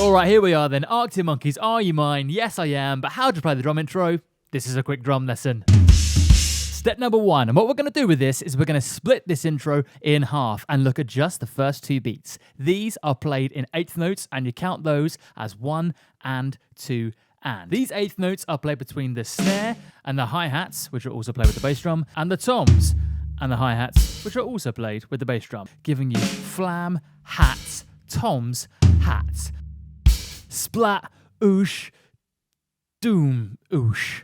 Alright, here we are then. Arctic Monkeys, Are You Mine? Yes, I am. But how to play the drum intro? This is a quick drum lesson. Step number 1, and what we're going to do with this is we're going to split this intro in half and look at just the first 2 beats. These are played in 8th notes, and you count those as 1 and 2 and. These 8th notes are played between the snare and the hi-hats, which are also played with the bass drum, and the toms and the hi-hats, which are also played with the bass drum, giving you flam, hats, toms, hats. Splat, oosh, doom, oosh.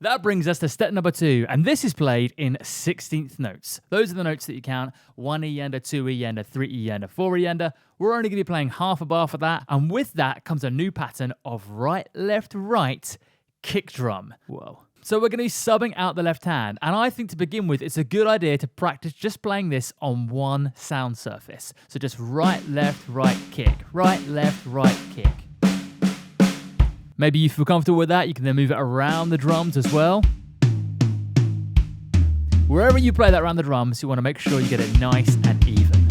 That brings us to step number 2, and this is played in 16th notes. Those are the notes that you count: 1 E and a 2 E and a 3 E and a 4 E and a. We're only going to be playing half a bar for that, and with that comes a new pattern of right, left, right, kick drum. Whoa. So we're going to be subbing out the left hand, and I think to begin with, it's a good idea to practice just playing this on one sound surface. So just right, right, kick. Right, left, right, kick. Maybe you feel comfortable with that, you can then move it around the drums as well. Wherever you play that around the drums, you want to make sure you get it nice and even.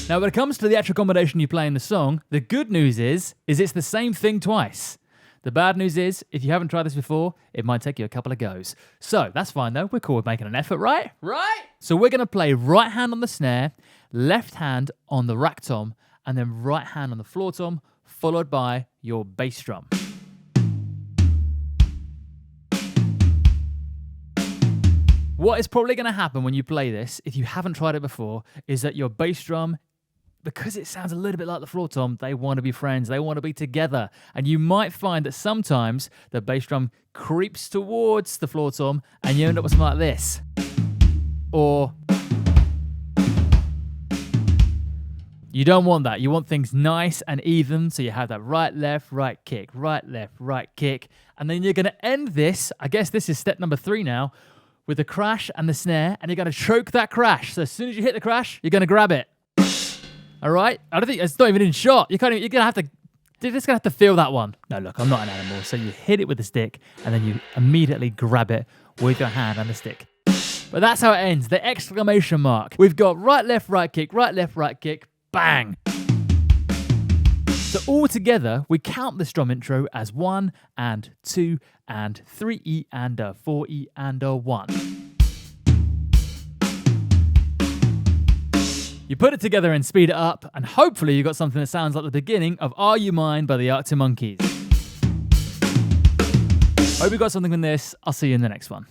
Now when it comes to the actual combination you play in the song, the good news is it's the same thing twice. The bad news is, if you haven't tried this before, it might take you a couple of goes. So, that's fine though, we're cool with making an effort, right? Right? So we're going to play right hand on the snare, left hand on the rack tom, and then right hand on the floor tom, followed by your bass drum. What is probably going to happen when you play this, if you haven't tried it before, is that your bass drum, because it sounds a little bit like the floor tom, they want to be friends, they want to be together. And you might find that sometimes the bass drum creeps towards the floor tom and you end up with something like this. Or you don't want that. You want things nice and even, so you have that right, right kick, right, right kick. And then you're going to end this, I guess this is step number 3 now, with the crash and the snare, and you're going to choke that crash. So as soon as you hit the crash, you're going to grab it. All right? I don't think it's not even in shot. You're just going to have to feel that one. No, look, I'm not an animal. So you hit it with the stick and then you immediately grab it with your hand and the stick. But that's how it ends. The exclamation mark. We've got right, right kick, bang. So all together, we count this drum intro as 1 and 2 and 3 E and a 4 E and a 1. You put it together and speed it up, and hopefully you got something that sounds like the beginning of Are You Mine by the Arctic Monkeys. Hope you got something from this. I'll see you in the next one.